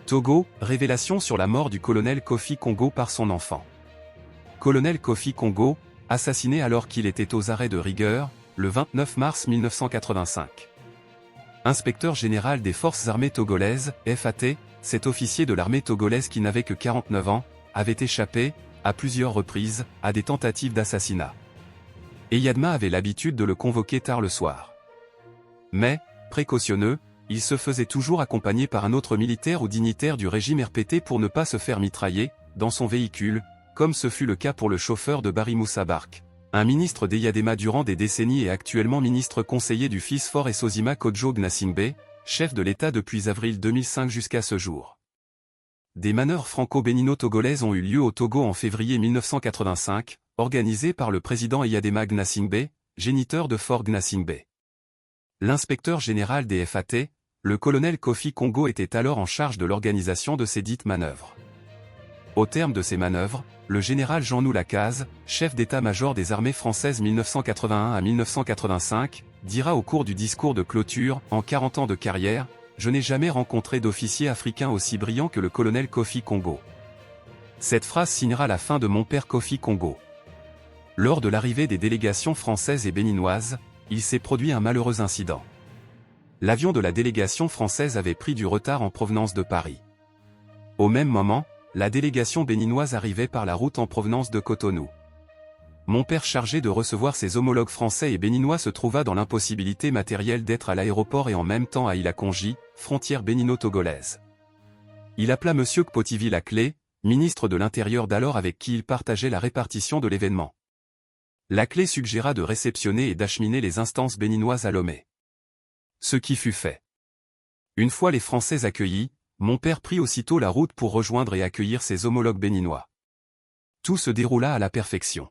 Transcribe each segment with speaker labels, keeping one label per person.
Speaker 1: Togo, révélation sur la mort du colonel Kofi Kongo par son enfant. Colonel Kofi Kongo, assassiné alors qu'il était aux arrêts de rigueur, le 29 mars 1985. Inspecteur général des forces armées togolaises, FAT, cet officier de l'armée togolaise qui n'avait que 49 ans, avait échappé, à plusieurs reprises, à des tentatives d'assassinat. Eyadema avait l'habitude de le convoquer tard le soir. Mais, précautionneux, il se faisait toujours accompagner par un autre militaire ou dignitaire du régime RPT pour ne pas se faire mitrailler, dans son véhicule, comme ce fut le cas pour le chauffeur de Barry Moussa Bark, un ministre d'Eyadema durant des décennies et actuellement ministre conseiller du fils Faure Esozima Kodjo Gnassingbé, chef de l'État depuis avril 2005 jusqu'à ce jour. Des manœuvres franco-bénino-togolaises ont eu lieu au Togo en février 1985, organisées par le président Eyadema Gnassingbé, géniteur de Faure Gnassingbé. L'inspecteur général des FAT, le colonel Kofi Kongo était alors en charge de l'organisation de ces dites manœuvres. Au terme de ces manœuvres, le général Jean-Nou Lacaze, chef d'état-major des armées françaises 1981 à 1985, dira au cours du discours de clôture, en 40 ans de carrière, « Je n'ai jamais rencontré d'officier africain aussi brillant que le colonel Kofi Kongo ». Cette phrase signera la fin de Mon père Kofi Kongo. Lors de l'arrivée des délégations françaises et béninoises, il s'est produit un malheureux incident. L'avion de la délégation française avait pris du retard en provenance de Paris. Au même moment, la délégation béninoise arrivait par la route en provenance de Cotonou. Mon père chargé de recevoir ses homologues français et béninois se trouva dans l'impossibilité matérielle d'être à l'aéroport et en même temps à Ilakonji, frontière bénino-togolaise. Il appela M. Kpotivi Laclé, ministre de l'Intérieur d'alors avec qui il partageait la répartition de l'événement. Laclé suggéra de réceptionner et d'acheminer les instances béninoises à Lomé. Ce qui fut fait. Une fois les Français accueillis, mon père prit aussitôt la route pour rejoindre et accueillir ses homologues béninois. Tout se déroula à la perfection.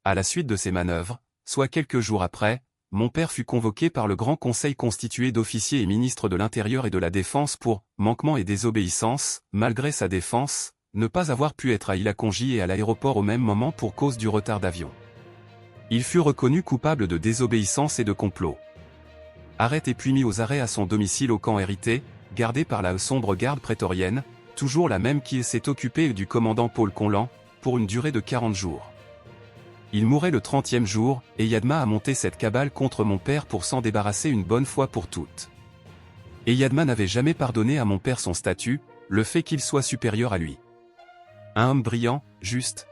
Speaker 1: À la suite de ces manœuvres, soit quelques jours après, mon père fut convoqué par le Grand Conseil constitué d'officiers et ministres de l'Intérieur et de la Défense pour manquement et désobéissance, malgré sa défense, ne pas avoir pu être à Ilakonji et à l'aéroport au même moment pour cause du retard d'avion. Il fut reconnu coupable de désobéissance et de complot. Arrêté puis mis aux arrêts à son domicile au camp hérité, gardé par la sombre garde prétorienne, toujours la même qui s'est occupée du commandant Paul Conlan, pour une durée de 40 jours. Il mourait le 30e jour, et Eyadema a monté cette cabale contre mon père pour s'en débarrasser une bonne fois pour toutes. Eyadema n'avait jamais pardonné à mon père son statut, le fait qu'il soit supérieur à lui. Un homme brillant, juste,